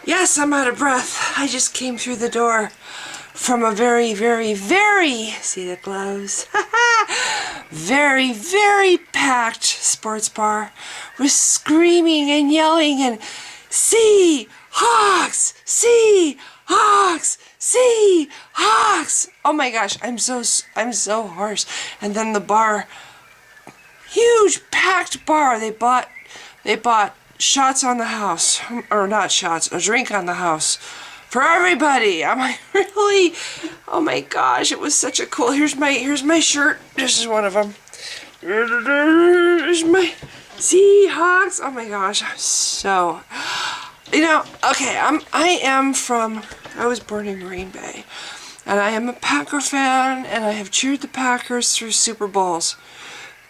Yes, I'm out of breath. I just came through the door from a very, very, very, see the gloves? Very, very packed sports bar with screaming and yelling and Seahawks! Seahawks! Seahawks! Oh my gosh, I'm so hoarse. And then the bar, huge packed bar, they bought shots on the house, or not shots, a drink on the house for everybody. I'm like, really? Oh my gosh, it was such a cool. Here's my shirt. This is one of them. There's my Seahawks. Oh my gosh, I'm so, okay, I was born in Green Bay, and I am a Packer fan, and I have cheered the Packers through Super Bowls,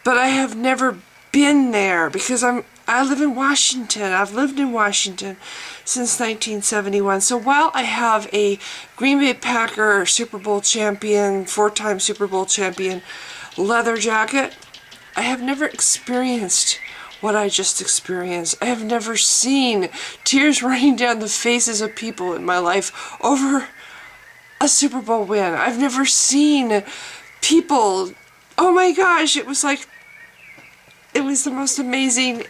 but I have never been there because I live in Washington. I've lived in Washington since 1971. So while I have a Green Bay Packer Super Bowl champion, 4-time Super Bowl champion leather jacket, I have never experienced what I just experienced. I have never seen tears running down the faces of people in my life over a Super Bowl win. I've never seen people, oh my gosh, it was the most amazing,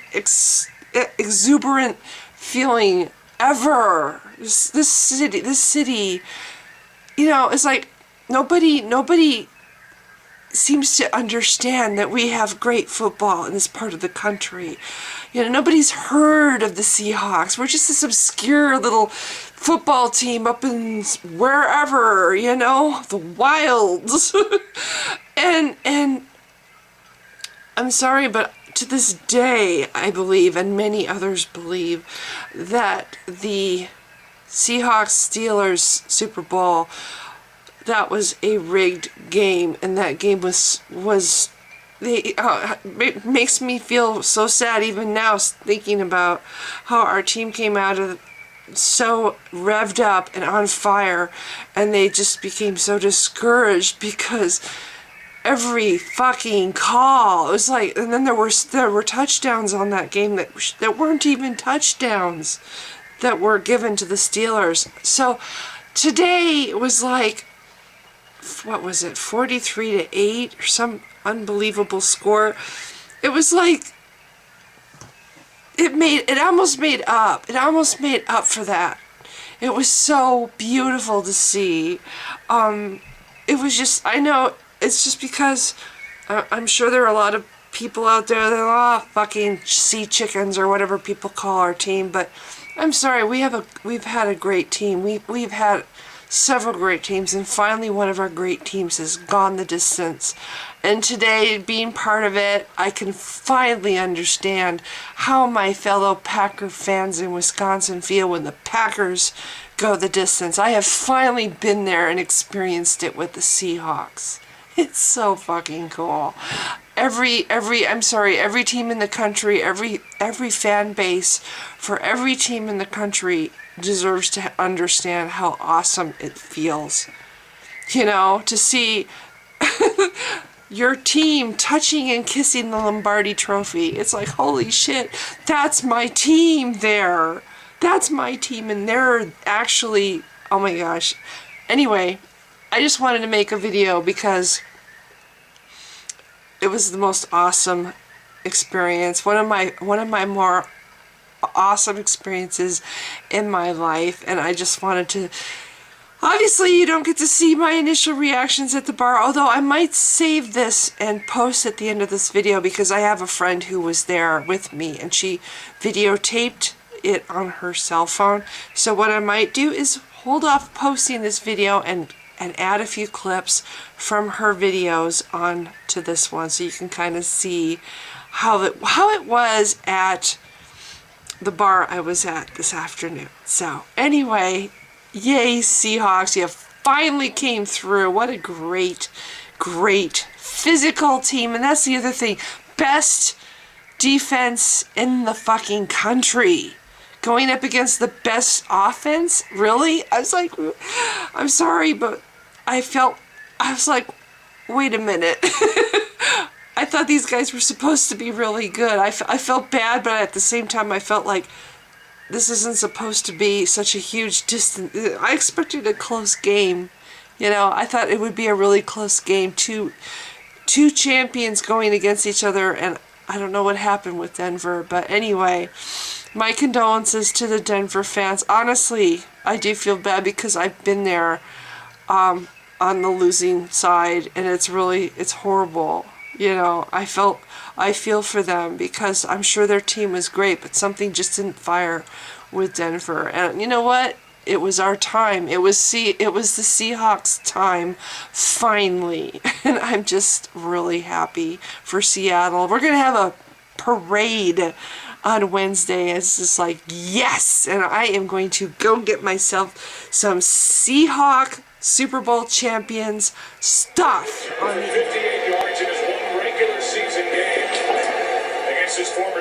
exuberant feeling ever. This city, it's like nobody seems to understand that we have great football in this part of the country. Nobody's heard of the Seahawks. We're just this obscure little football team up in wherever, the wilds. and I'm sorry, but to this day, I believe, and many others believe, that the Seahawks-Steelers Super Bowl, that was a rigged game, and that game it makes me feel so sad even now thinking about how our team came out of so revved up and on fire, and they just became so discouraged because every fucking call, it was like, and then there were touchdowns on that game that weren't even touchdowns that were given to the Steelers. So today it was like, what was it, 43-8 or some unbelievable score. It was like it almost made up for that. It was so beautiful to see. It was just, I know it's just because I'm sure there are a lot of people out there that are fucking sea chickens or whatever people call our team, but I'm sorry, we've had a great team. We've had several great teams, and finally one of our great teams has gone the distance. And today, being part of it, I can finally understand how my fellow Packer fans in Wisconsin feel when the Packers go the distance. I have finally been there and experienced it with the Seahawks. It's so fucking cool. Every team in the country, every fan base for every team in the country deserves to understand how awesome it feels. To see your team touching and kissing the Lombardi Trophy. It's like, holy shit, that's my team there. That's my team, and they're actually, oh my gosh. Anyway, I just wanted to make a video because it was the most awesome experience. One of my more awesome experiences in my life, and I just wanted to, obviously you don't get to see my initial reactions at the bar, although I might save this and post at the end of this video because I have a friend who was there with me and she videotaped it on her cell phone. So what I might do is hold off posting this video and add a few clips from her videos on to this one so you can kind of see how it was at the bar I was at this afternoon. So anyway, yay Seahawks, you finally came through. What a great physical team. And that's the other thing, best defense in the fucking country going up against the best offense. Really? I was like, I'm sorry, but I was like, wait a minute. I thought these guys were supposed to be really good. I felt bad, but at the same time I felt like this isn't supposed to be such a huge distance. I expected a close game. You know, I thought it would be a really close game. Two champions going against each other, and I don't know what happened with Denver. But anyway, my condolences to the Denver fans. Honestly, I do feel bad because I've been there on the losing side, and it's horrible. You know, I feel for them because I'm sure their team was great, but something just didn't fire with Denver. And you know what? It was our time. It was the Seahawks' time, finally. And I'm just really happy for Seattle. We're going to have a parade on Wednesday. It's just like, yes! And I am going to go get myself some Seahawk Super Bowl champions stuff on the 58 yards in his one regular season game against his former